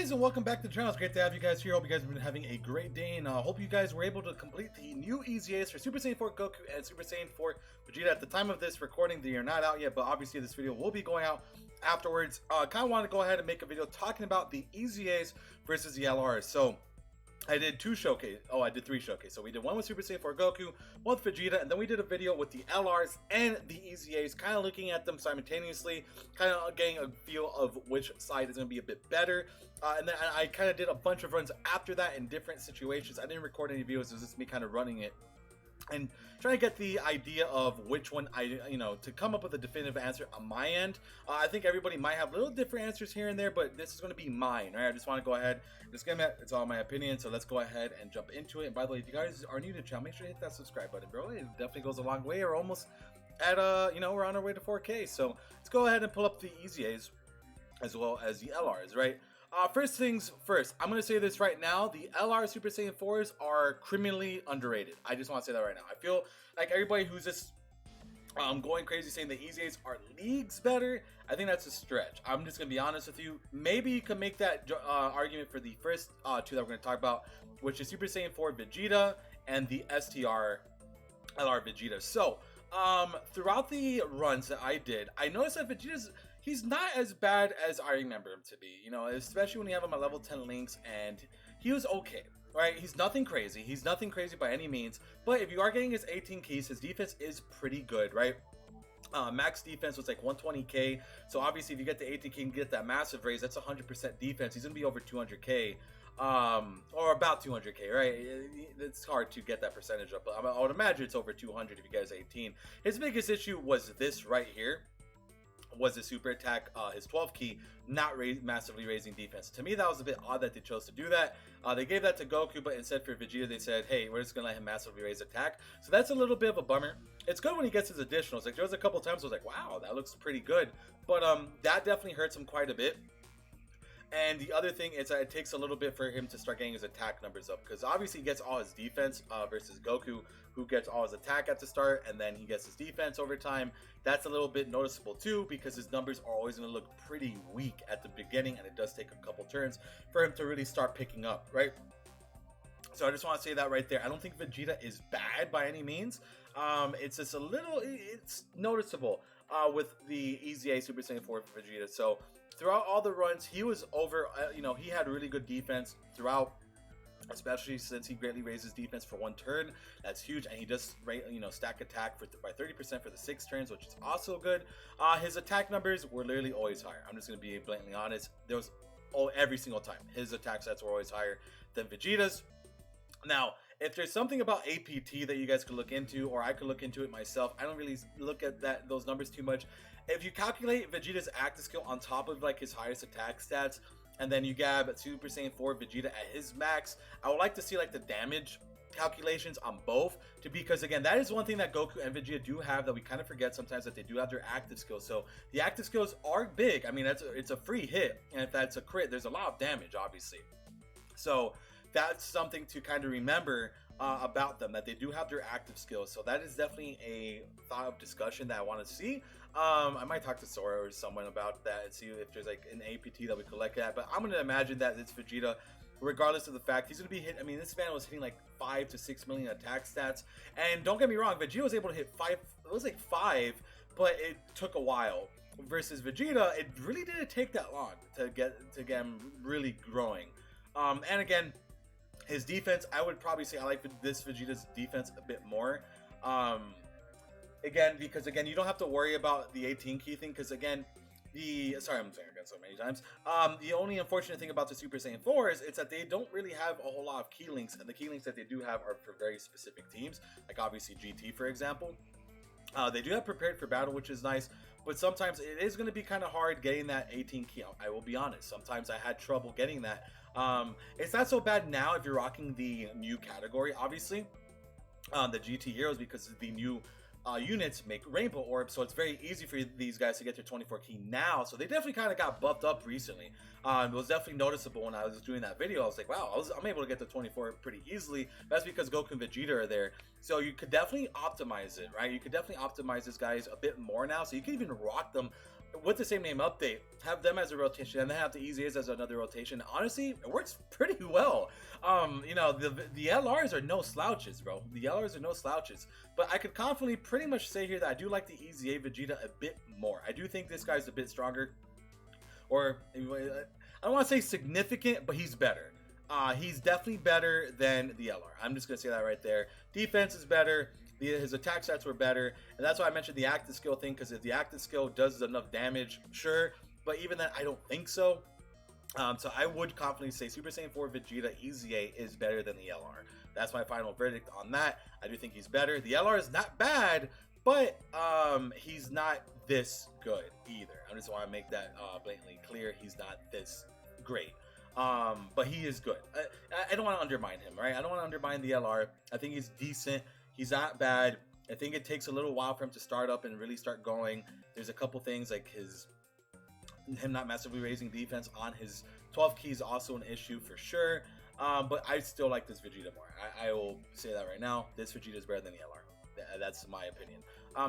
guys, and welcome back to the channel. It's great to have you guys here. Hope you guys have been having a great day, and hope you guys were able to complete the new EZAs for Super Saiyan 4 Goku and Super Saiyan 4 Vegeta. At the time of this recording, they are not out yet, but obviously this video will be going out afterwards. Kind of want to go ahead and make a video talking about the EZAs versus the LRs. So I did two showcase. Oh, I did three showcase. So we did one with Super Saiyan 4 Goku, one with Vegeta, and then we did a video with the LRs and the EZAs, kind of looking at them simultaneously, kind of getting a feel of which side is going to be a bit better. And then I kind of did a bunch of runs after that in different situations. I didn't record any videos. It was just me kind of running it and trying to get the idea of which one to come up with a definitive answer on my end. I think everybody might have little different answers here and there, but this is going to be mine, right? I just want to go ahead and disclaimer, it's all my opinion, so let's go ahead and jump into it. And by the way, if you guys are new to the channel, make sure to hit that subscribe button, bro. It definitely goes a long way. We're almost at we're on our way to 4K, so let's go ahead and pull up the EZAs as well as the LRs, right? First things first, I'm going to say this right now. The LR Super Saiyan 4s are criminally underrated. I just want to say that right now. I feel like everybody who's just going crazy saying the EZAs are leagues better, I think that's a stretch. I'm just going to be honest with you. Maybe you can make that argument for the first two that we're going to talk about, which is Super Saiyan 4 Vegeta and the STR LR Vegeta. So, throughout the runs that I did, I noticed that he's not as bad as I remember him to be, you know, especially when you have him at level 10 links, and he was okay, right? He's nothing crazy. He's nothing crazy by any means, but if you are getting his 18 keys, his defense is pretty good, right? Max defense was like 120k, so obviously if you get the 18k and get that massive raise, that's 100% defense. He's gonna be over 200k, or about 200k, right? It's hard to get that percentage up, but I would imagine it's over 200 if you get his 18. His biggest issue was this right here, was the super attack, his 12 key not massively raising defense. To me, that was a bit odd that they chose to do that. They gave that to Goku, but instead for Vegeta they said, hey, we're just gonna let him massively raise attack. So that's a little bit of a bummer. It's good when he gets his additionals. Like, there was a couple times I was like, wow, that looks pretty good, but that definitely hurts him quite a bit. And the other thing is that it takes a little bit for him to start getting his attack numbers up, because obviously he gets all his defense versus Goku, who gets all his attack at the start, and then he gets his defense over time. That's a little bit noticeable too, because his numbers are always going to look pretty weak at the beginning, and it does take a couple turns for him to really start picking up, right? So I just want to say that right there. I don't think Vegeta is bad by any means. It's just a little, it's noticeable with the EZA Super Saiyan 4 Vegeta. So throughout all the runs, he was over, he had really good defense throughout, especially since he greatly raised his defense for one turn. That's huge, and he does stack attack by 30% for the 6 turns, which is also good. His attack numbers were literally always higher. I'm just going to be blatantly honest. There was every single time his attack stats were always higher than Vegeta's. Now, if there's something about APT that you guys could look into, or I could look into it myself, I don't really look at those numbers too much. If you calculate Vegeta's active skill on top of like his highest attack stats, and then you grab Super Saiyan 4 Vegeta at his max, I would like to see like the damage calculations on both, because again, that is one thing that Goku and Vegeta do have that we kind of forget sometimes, that they do have their active skills. So the active skills are big. I mean, it's a free hit, and if that's a crit, there's a lot of damage, obviously. So that's something to kind of remember about them, that they do have their active skills. So that is definitely a thought of discussion that I want to see. I might talk to Sora or someone about that and see if there's like an APT that we could look at, but I'm going to imagine that it's Vegeta, regardless of the fact he's going to be hit. I mean, this man was hitting like 5 to 6 million attack stats, and don't get me wrong, Vegeta was able to hit 5, it was like 5, but it took a while. Versus Vegeta, it really didn't take that long to get him really growing. And again, his defense, I would probably say I like this Vegeta's defense a bit more. Again, because again, you don't have to worry about the 18 key thing, because again, sorry, I'm saying again so many times. The only unfortunate thing about the Super Saiyan 4 is it's that they don't really have a whole lot of key links, and the key links that they do have are for very specific teams, like obviously GT, for example. They do have prepared for battle, which is nice, but sometimes it is going to be kind of hard getting that 18 key. I will be honest. Sometimes I had trouble getting that. It's not so bad now if you're rocking the new category, obviously, the GT Heroes, because the new units make rainbow orbs, so it's very easy for these guys to get their 24 key now. So they definitely kind of got buffed up recently. It was definitely noticeable when I was doing that video. I was like, wow, I'm able to get the 24 pretty easily. That's because Goku and Vegeta are there. So you could definitely optimize it, right? You could definitely optimize these guys a bit more now, so you can even rock them with the same name update, have them as a rotation and then have the EZAs as another rotation. Honestly, it works pretty well. You know, the LRs are no slouches, bro. The LRs are no slouches. But I could confidently pretty much say here that I do like the EZA Vegeta a bit more. I do think this guy's a bit stronger. Or, I don't want to say significant, but he's better. He's definitely better than the LR. I'm just going to say that right there. Defense is better. His attack stats were better. And that's why I mentioned the active skill thing, because if the active skill does enough damage, sure. But even then, I don't think so. So I would confidently say Super Saiyan 4 Vegeta EZA is better than the LR. That's my final verdict on that. I do think he's better. The LR is not bad, but he's not this good either. I just want to make that blatantly clear. He's not this great. But he is good. I don't want to undermine him, right? I don't want to undermine the LR. I think he's decent. He's not bad. I think it takes a little while for him to start up and really start going. There's a couple things like him not massively raising defense on his 12 key is also an issue for sure. But I still like this Vegeta more. I will say that right now. This Vegeta is better than the LR. That's my opinion.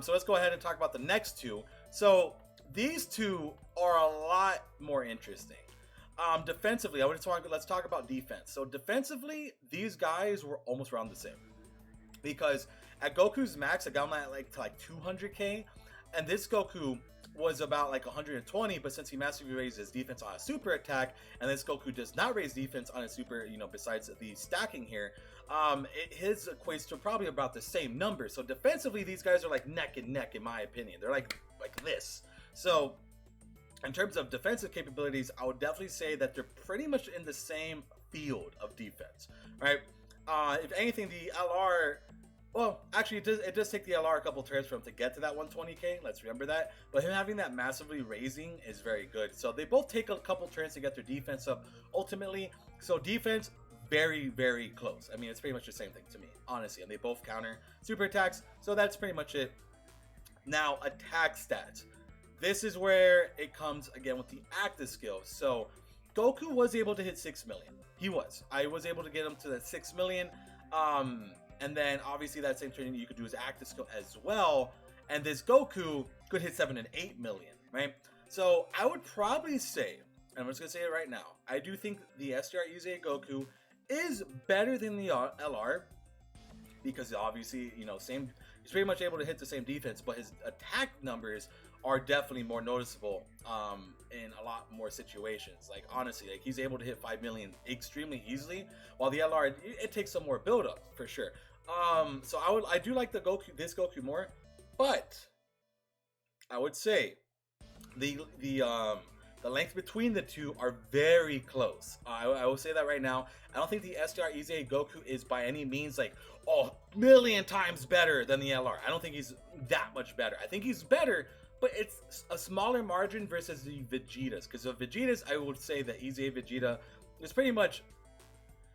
So let's go ahead and talk about the next two. So these two are a lot more interesting. Defensively, let's talk about defense. So defensively, these guys were almost around the same. Because at Goku's max, I got him at like 200k, and this Goku was about like 120, but since he massively raised his defense on a super attack, and this Goku does not raise defense on a super, you know, besides the stacking here, his equates to probably about the same number. So defensively, these guys are like neck and neck, in my opinion. They're like this. So in terms of defensive capabilities, I would definitely say that they're pretty much in the same field of defense, right? If anything, the LR, well, actually, it does take the LR a couple turns for him to get to that 120k. Let's remember that. But him having that massively raising is very good. So they both take a couple turns to get their defense up ultimately. So defense, very, very close. I mean, it's pretty much the same thing to me, honestly. And they both counter super attacks. So that's pretty much it. Now, attack stats. This is where it comes again with the active skills. So Goku was able to hit 6 million. He was. I was able to get him to that 6 million. And then obviously that same training you could do his active skill as well. And this Goku could hit 7 and 8 million, right? So I would probably say, and I'm just gonna say it right now, I do think the Ssj4 Goku is better than the LR, because obviously, you know, he's pretty much able to hit the same defense, but his attack numbers are definitely more noticeable in a lot more situations. Like honestly, like he's able to hit 5 million extremely easily, while the LR it takes some more build up for sure. So I do like this Goku more, but I would say the length between the two are very close. I will say that right now. I don't think the Ssj4 Goku is by any means like, oh, million times better than the LR. I don't think he's that much better. I think he's better, but it's a smaller margin versus the Vegetas. Because of Vegetas, I would say the Eza Vegeta is pretty much,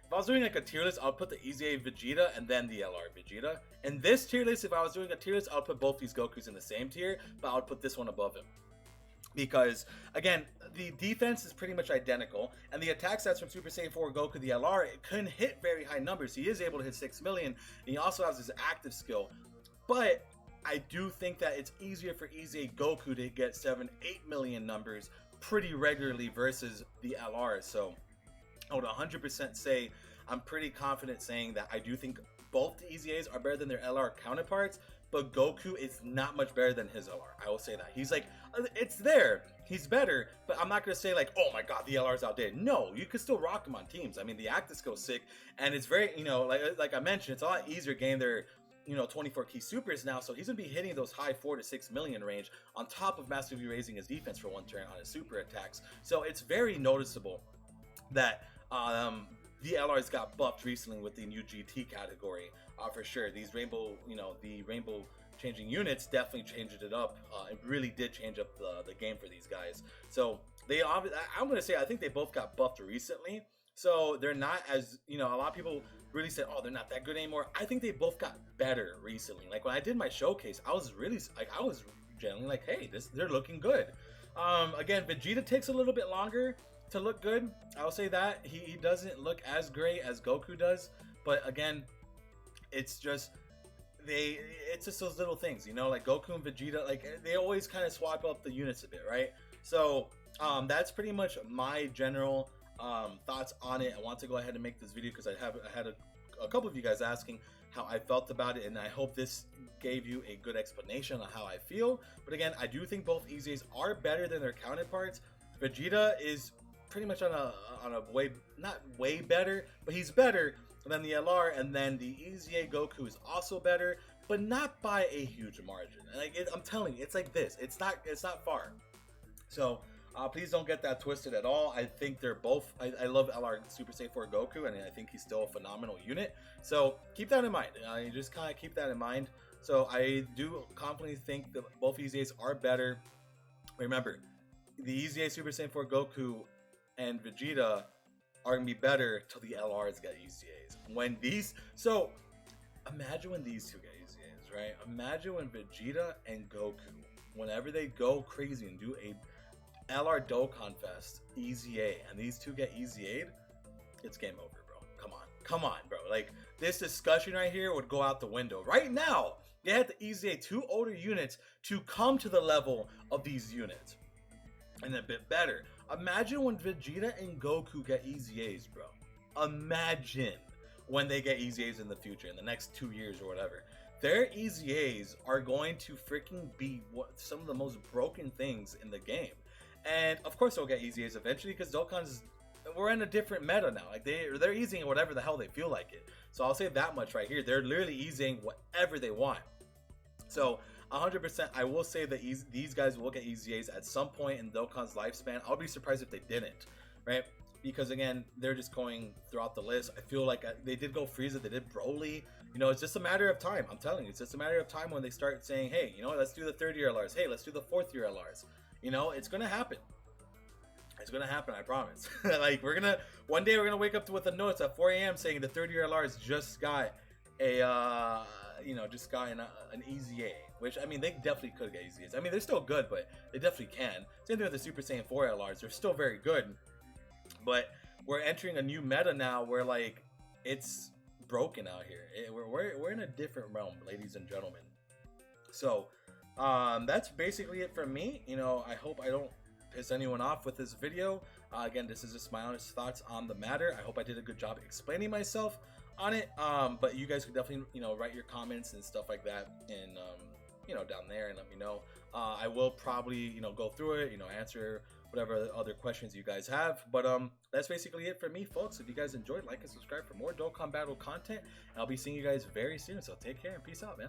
if I was doing like a tier list, I would put the Eza Vegeta and then the LR Vegeta. And this tier list, if I was doing a tier list, I would put both these Gokus in the same tier, but I would put this one above him. Because, again, the defense is pretty much identical, and the attack stats from Super Saiyan 4 Goku, the LR, it couldn't hit very high numbers. He is able to hit 6 million, and he also has his active skill. But I do think that it's easier for Eza Goku to get 7-8 million numbers pretty regularly versus the LR. So I would 100% say, I'm pretty confident saying that I do think both the EZAs are better than their LR counterparts, but Goku is not much better than his LR. I will say that. He's like, it's there. He's better, but I'm not going to say like, oh my god, the LR's outdated. No, you can still rock him on teams. I mean, the active skill's sick, and it's very, you know, like I mentioned, it's a lot easier getting their, you know, 24 key supers now, so he's going to be hitting those high 4 to 6 million range on top of massively raising his defense for one turn on his super attacks. So it's very noticeable that the LRs got buffed recently with the new GT category, for sure. These rainbow, you know, the rainbow changing units definitely changed it up. It really did change up the game for these guys. So they, I'm going to say, I think they both got buffed recently. So they're not as, you know, a lot of people really said, oh, they're not that good anymore. I think they both got better recently. Like when I did my showcase, I was really, like, I was generally like, hey, they're looking good. Again, Vegeta takes a little bit longer to look good. I'll say that. He doesn't look as great as Goku does. But again, it's just it's just those little things, you know, like Goku and Vegeta, like they always kind of swap up the units a bit, right? So that's pretty much my general thoughts on it. I want to go ahead and make this video because I had a couple of you guys asking how I felt about it, and I hope this gave you a good explanation on how I feel. But again, I do think both EZAs are better than their counterparts. Vegeta is pretty much on a way, not way better, but he's better than the LR, and then the Eza Goku is also better, but not by a huge margin. And like I'm telling you, it's like this. It's not far. So please don't get that twisted at all. I think they're both. I love LR Super Ssj4 Goku, and I think he's still a phenomenal unit. So keep that in mind. You just kind of keep that in mind. So I do confidently think that both EZAs are better. Remember, the EZA Super Saiyan 4 Goku and Vegeta are gonna be better till the LRs get EZAs. When these, so imagine when these two get EZAs, right? Imagine when Vegeta and Goku, whenever they go crazy and do a LR Dokkan Fest EZA, and these two get EZA'd, it's game over, bro. Come on, bro. Like, this discussion right here would go out the window. Right now, they had to EZA two older units to come to the level of these units, and a bit better. Imagine when Vegeta and Goku get EZAs, bro. Imagine when they get EZAs in the future, in the next 2 years or whatever. Their EZAs are going to freaking be some of the most broken things in the game. And of course they'll get EZAs eventually, because Dokkan's, we're in a different meta now. Like they're easing whatever the hell they feel like it. So I'll say that much right here. They're literally easing whatever they want. So 100%, I will say that these guys will get EZAs at some point in Dokkan's lifespan. I'll be surprised if they didn't, right? Because again, they're just going throughout the list. I feel like they did go Frieza, they did Broly. You know, it's just a matter of time. I'm telling you, it's just a matter of time when they start saying, hey, you know, let's do the third year LRs. Hey, let's do the fourth year LRs. You know, it's gonna happen. It's gonna happen, I promise. Like, one day we're gonna wake up with a notice at 4 a.m. saying the third year LRs just got a just got an EZA, which, I mean, they definitely could get EZAs. I mean, they're still good, but they definitely can. Same thing with the Super Saiyan 4 LRs. They're still very good, but we're entering a new meta now where, like, it's broken out here. We're in a different realm, ladies and gentlemen. So that's basically it from me. You know, I hope I don't piss anyone off with this video. Again, this is just my honest thoughts on the matter. I hope I did a good job explaining myself on it, but you guys could definitely, you know, write your comments and stuff like that, and you know, down there, and let me know. I will probably, you know, go through it, you know, answer whatever other questions you guys have. But that's basically it for me, folks. If you guys enjoyed, like and subscribe for more Dokkan Battle content, and I'll be seeing you guys very soon. So take care and peace out, man.